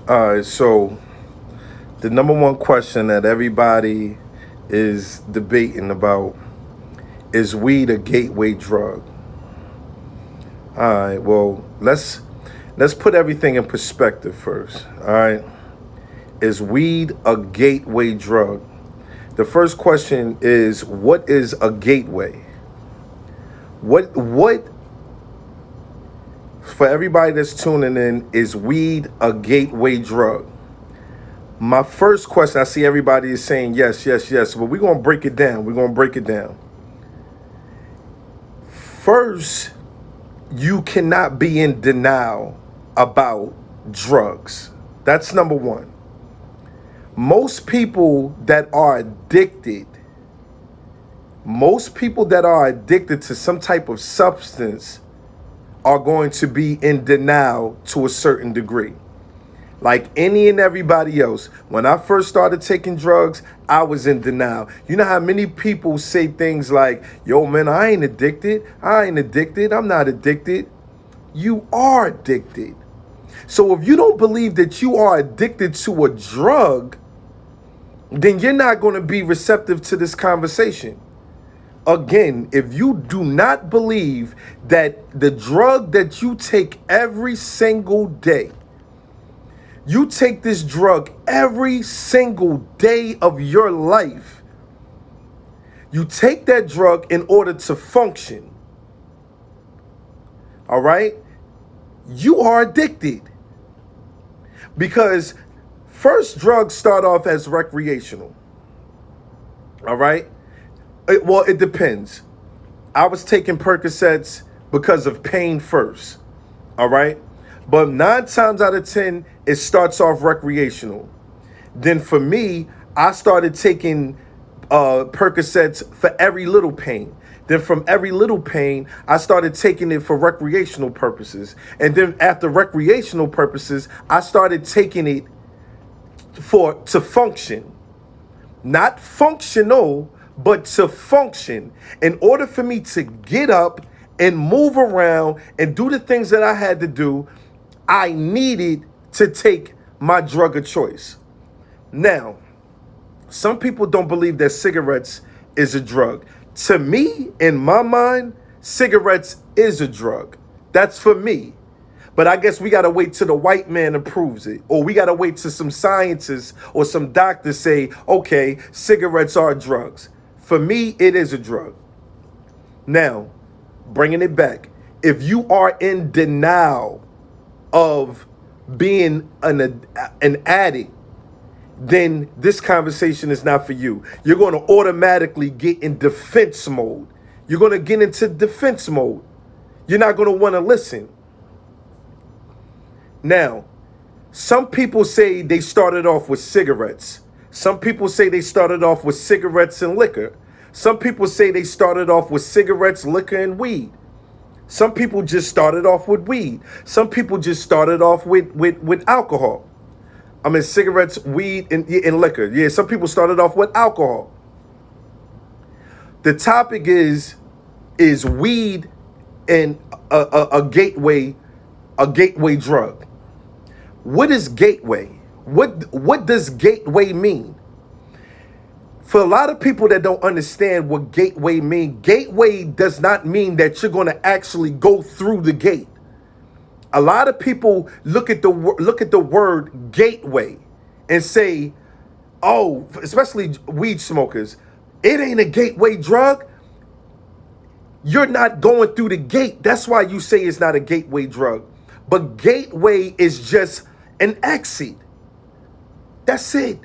All right, so the number one question that everybody is debating about is weed a gateway drug? All right, well, let's put everything in perspective first. All right, is weed a gateway drug? The first question is, what is a gateway? What for everybody that's tuning in, is weed a gateway drug? My first question, I see everybody is saying yes, yes, yes, but we're going to break it down. We're going to break it down. First, you cannot be in denial about drugs. That's number one. Most people that are addicted, to some type of substance are going to be in denial to a certain degree. Like any and everybody else, when I first started taking drugs, I was in denial. You know how many people say things like, yo, man, I ain't addicted. I'm not addicted. You are addicted. So if you don't believe that you are addicted to a drug, then you're not going to be receptive to this conversation. Again, if you do not believe that the drug that you take every single day, you take this drug every single day of your life, you take that drug in order to function, all right? You are addicted. Because first, drugs start off as recreational, all right? It depends. I was taking Percocets because of pain first, all right? But 9 times out of 10, it starts off recreational. Then for me, I started taking Percocets for every little pain. Then from every little pain, I started taking it for recreational purposes. And then after recreational purposes, I started taking it to function. Not functional, but to function. In order for me to get up and move around and do the things that I had to do, I needed to take my drug of choice. Now, some people don't believe that cigarettes is a drug. To me, in my mind, cigarettes is a drug. That's for me. But I guess we got to wait till the white man approves it. Or we got to wait till some scientists or some doctors say, okay, cigarettes are drugs. For me, it is a drug. Now, bringing it back, if you are in denial of being an addict, then this conversation is not for you. You're going to automatically get in defense mode. You're going to get into defense mode. You're not going to want to listen. Now, some people say they started off with cigarettes. Some people say they started off with cigarettes and liquor. Some people say they started off with cigarettes, liquor, and weed. Some people just started off with weed. Some people just started off with alcohol. I mean, cigarettes, weed, and liquor. Yeah, some people started off with alcohol. The topic is weed and a gateway drug. What is gateway? What does gateway mean? For a lot of people that don't understand what gateway mean, gateway does not mean that you're going to actually go through the gate. A lot of people look at the word gateway and say, oh, especially weed smokers, it ain't a gateway drug. You're not going through the gate. That's why you say it's not a gateway drug. But gateway is just an exit. That's it.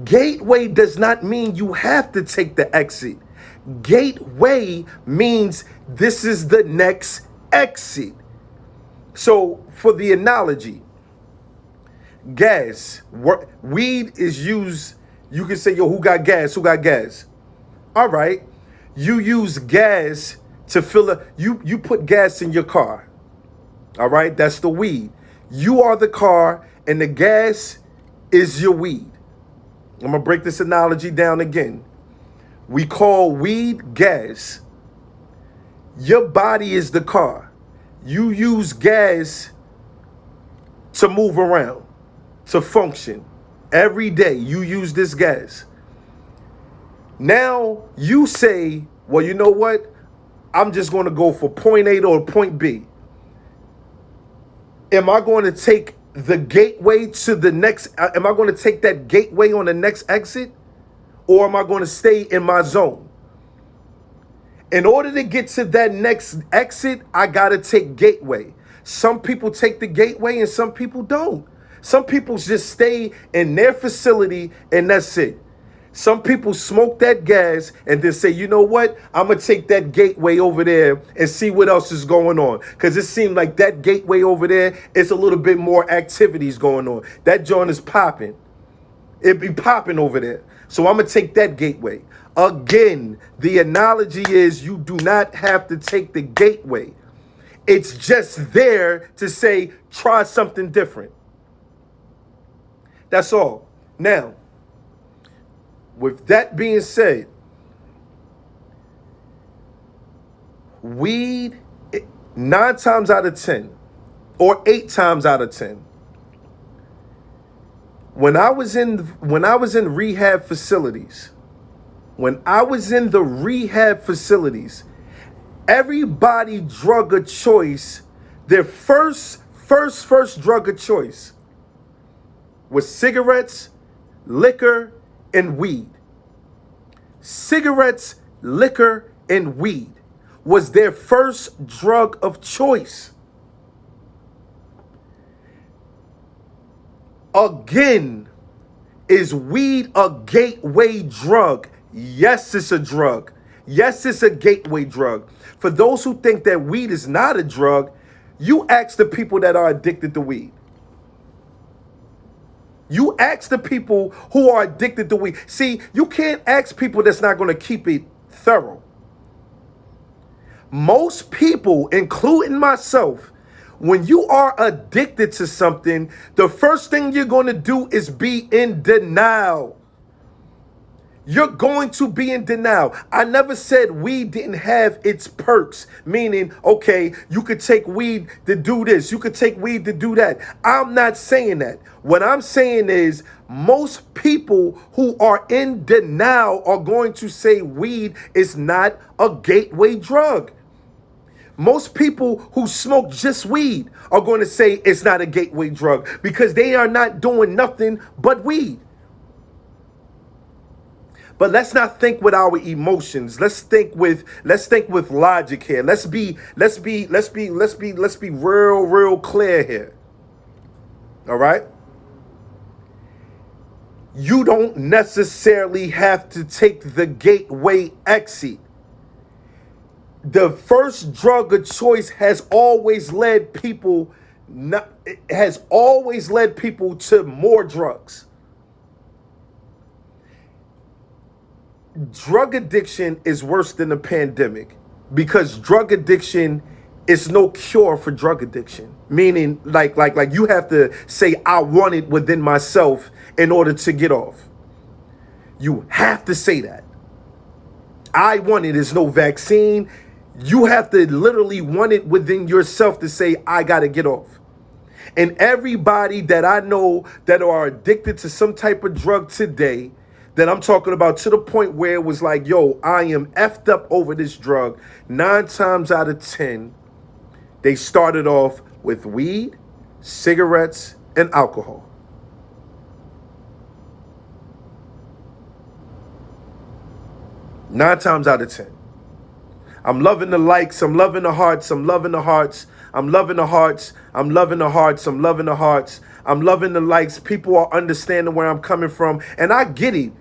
Gateway does not mean you have to take the exit. Gateway means this is the next exit. So for the analogy, gas, weed is used, you can say, yo, who got gas? Who got gas? All right. You use gas to fill you put gas in your car. All right. That's the weed. You are the car and the gas is your weed. I'm going to break this analogy down again. We call weed gas. Your body is the car. You use gas to move around, to function. Every day you use this gas. Now you say, well, you know what? I'm just going to go for point A or point B. Am I going to take the gateway to the next? Am I going to take that gateway on the next exit? Or am I going to stay in my zone? In order to get to that next exit, I got to take gateway. Some people take the gateway and some people don't. Some people just stay in their facility and that's it. Some people smoke that gas and then say, you know what? I'm going to take that gateway over there and see what else is going on. Because it seemed like that gateway over there is a little bit more activities going on. That joint is popping. It be popping over there. So I'm going to take that gateway. Again, the analogy is you do not have to take the gateway. It's just there to say, try something different. That's all. Now, with that being said, weed, 9 times out of 10, or 8 times out of 10, when I was in rehab facilities, everybody drug of choice, their first drug of choice was cigarettes, liquor, and weed. Cigarettes, liquor, and weed was their first drug of choice. Again, is weed a gateway drug? Yes, it's a drug. Yes, it's a gateway drug. For those who think that weed is not a drug, you ask the people that are addicted to weed. You ask the people who are addicted to weed. See, you can't ask people that's not going to keep it thorough. Most people, including myself, when you are addicted to something, the first thing you're going to do is be in denial. You're going to be in denial. I never said weed didn't have its perks, meaning, okay, you could take weed to do this. You could take weed to do that. I'm not saying that. What I'm saying is most people who are in denial are going to say weed is not a gateway drug. Most people who smoke just weed are going to say it's not a gateway drug because they are not doing nothing but weed. But let's not think with our emotions. Let's think with logic here. Let's be real clear here. All right? You don't necessarily have to take the gateway exit. The first drug of choice has always led people to more drugs. Drug addiction is worse than the pandemic because drug addiction is no cure for drug addiction. Meaning like you have to say, I want it within myself in order to get off. You have to say that. I want it. There's no vaccine. You have to literally want it within yourself to say, I got to get off. And everybody that I know that are addicted to some type of drug today, that I'm talking about to the point where it was like, yo, I am effed up over this drug. 9 times out of 10, they started off with weed, cigarettes, and alcohol. Nine times out of 10. I'm loving the likes. I'm loving the hearts. I'm loving the hearts. I'm loving the hearts. I'm loving the hearts. I'm loving the hearts. I'm loving the likes. People are understanding where I'm coming from. And I get it.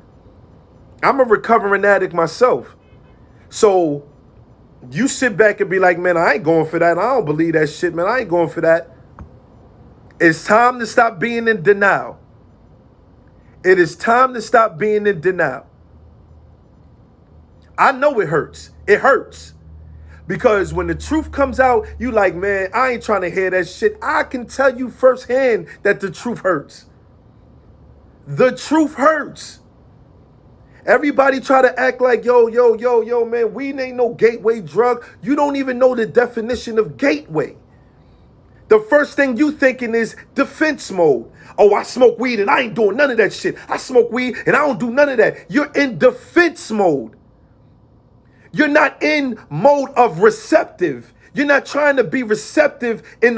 I'm a recovering addict myself. So you sit back and be like, man, I ain't going for that. I don't believe that shit, man. I ain't going for that. It's time to stop being in denial. It is time to stop being in denial. I know it hurts. It hurts. Because when the truth comes out, you like, man, I ain't trying to hear that shit. I can tell you firsthand that the truth hurts. The truth hurts. Everybody try to act like, yo, man, weed ain't no gateway drug. You don't even know the definition of gateway. The first thing you thinking is defense mode. Oh, I smoke weed and I ain't doing none of that shit. I smoke weed and I don't do none of that. You're in defense mode. You're not in mode of receptive. You're not trying to be receptive in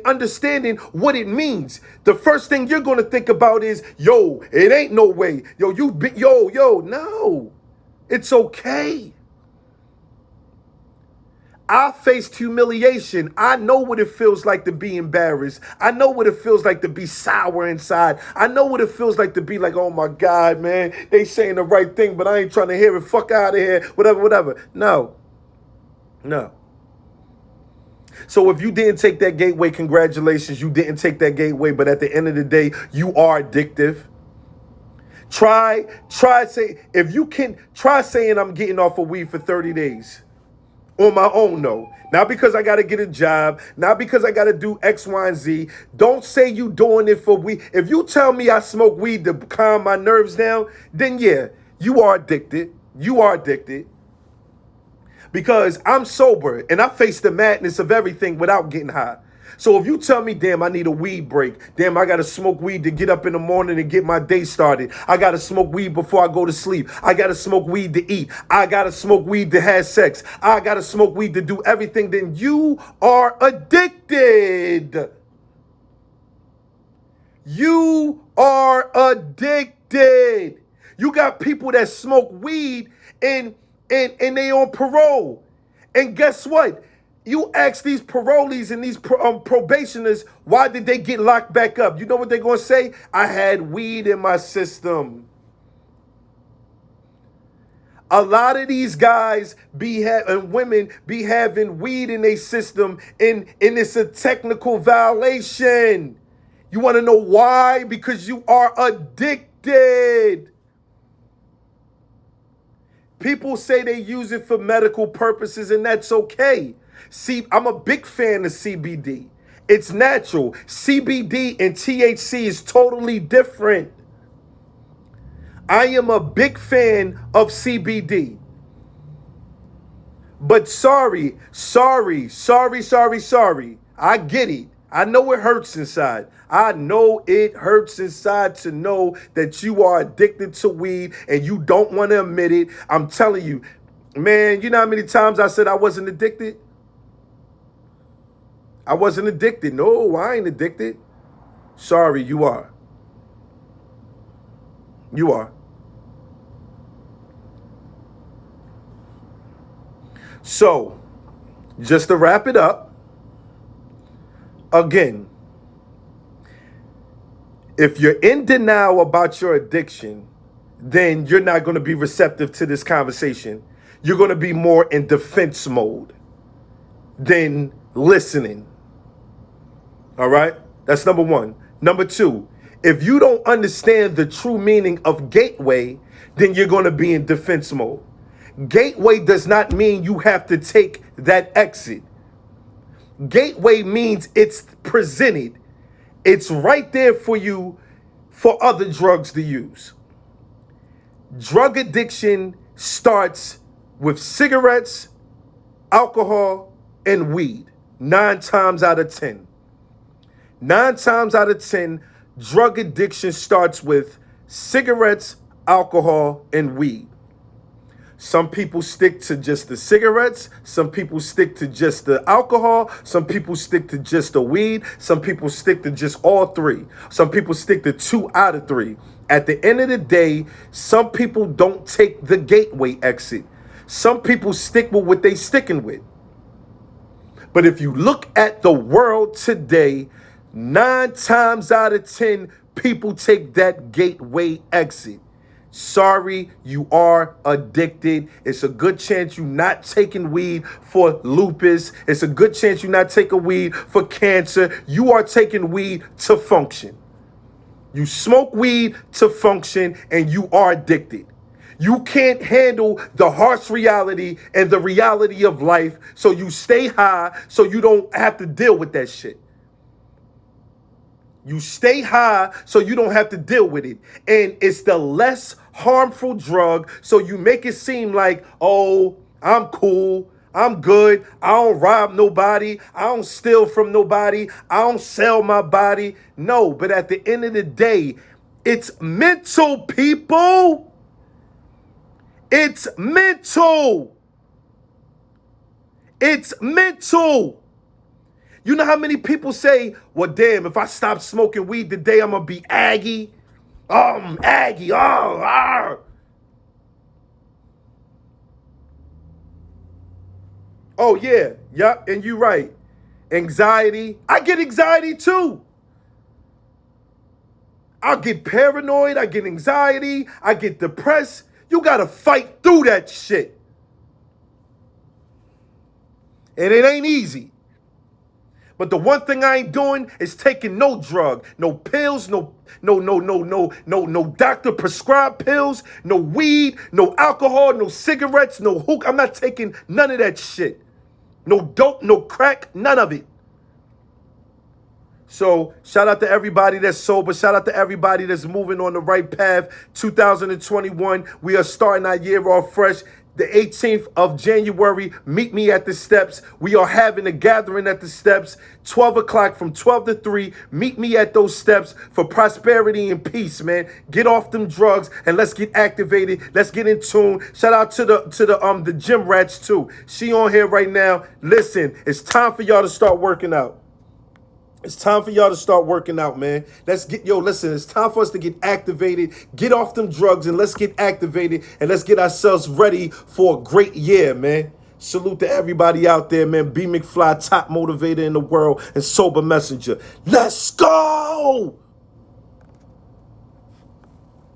understanding what it means. The first thing you're going to think about is, yo, it ain't no way. No. It's okay. I faced humiliation. I know what it feels like to be embarrassed. I know what it feels like to be sour inside. I know what it feels like to be like, oh my God, man, they saying the right thing, but I ain't trying to hear it. Fuck out of here. Whatever. No. So if you didn't take that gateway, congratulations, you didn't take that gateway. But at the end of the day, you are addictive. Try saying I'm getting off of weed for 30 days. On my own, no. Not because I got to get a job. Not because I got to do X, Y, and Z. Don't say you doing it for weed. If you tell me I smoke weed to calm my nerves down, then yeah, you are addicted. You are addicted. Because I'm sober and I face the madness of everything without getting high. So if you tell me, damn, I need a weed break. Damn, I got to smoke weed to get up in the morning and get my day started. I got to smoke weed before I go to sleep. I got to smoke weed to eat. I got to smoke weed to have sex. I got to smoke weed to do everything. Then you are addicted. You are addicted. You got people that smoke weed and they on parole. And guess what? You ask these parolees and these probationers, why did they get locked back up? You know what they're going to say? I had weed in my system. A lot of these guys and women be having weed in their system, and it's a technical violation. You want to know why? Because you are addicted. People say they use it for medical purposes, and that's okay. See, I'm a big fan of CBD. It's natural. CBD and THC is totally different. I am a big fan of CBD. But sorry. I get it. I know it hurts inside. I know it hurts inside to know that you are addicted to weed and you don't want to admit it. I'm telling you, man, you know how many times I said I wasn't addicted? I wasn't addicted. No, I ain't addicted. Sorry, you are. You are. So, just to wrap it up, again, if you're in denial about your addiction, then you're not going to be receptive to this conversation. You're going to be more in defense mode than listening. All right? That's number one. Number two, if you don't understand the true meaning of gateway, then you're going to be in defense mode. Gateway does not mean you have to take that exit. Gateway means it's presented. It's right there for you for other drugs to use. Drug addiction starts with cigarettes, alcohol, and weed. 9 times out of 10. 9 times out of 10, drug addiction starts with cigarettes, alcohol, and weed. Some people stick to just the cigarettes. Some people stick to just the alcohol. Some people stick to just the weed. Some people stick to just all three. Some people stick to 2 out of 3. At the end of the day, some people don't take the gateway exit. Some people stick with what they sticking with. But if you look at the world today, 9 times out of 10, people take that gateway exit. Sorry, you are addicted. It's a good chance you're not taking weed for lupus. It's a good chance you're not taking weed for cancer. You are taking weed to function. You smoke weed to function, and you are addicted. You can't handle the harsh reality and the reality of life, so you stay high so you don't have to deal with that shit. You stay high so you don't have to deal with it. And it's the less harmful drug, so you make it seem like, oh, I'm cool. I'm good. I don't rob nobody. I don't steal from nobody. I don't sell my body. No, but at the end of the day, it's mental, people. It's mental. It's mental. You know how many people say, well, damn, if I stop smoking weed today, I'm going to be Aggie. Oh, I'm Aggie. Oh, ah. Oh, yeah. Yup. And you're right. Anxiety. I get anxiety too. I'll get paranoid. I get anxiety. I get depressed. You got to fight through that shit. And it ain't easy. But the one thing I ain't doing is taking no drug, no pills, no doctor prescribed pills, no weed, no alcohol, no cigarettes, no hookah. I'm not taking none of that shit. No dope, no crack, none of it. So shout out to everybody that's sober. Shout out to everybody that's moving on the right path. 2021, we are starting our year off fresh. The 18th of January, meet me at the steps. We are having a gathering at the steps, 12 o'clock from 12 to 3. Meet me at those steps for prosperity and peace, man. Get off them drugs and let's get activated. Let's get in tune. Shout out to the gym rats too. She on here right now. Listen, it's time for y'all to start working out. It's time for y'all to start working out, man. Listen, it's time for us to get activated, get off them drugs, and let's get activated, and let's get ourselves ready for a great year, man. Salute to everybody out there, man. B McFly, top motivator in the world and sober messenger. Let's go!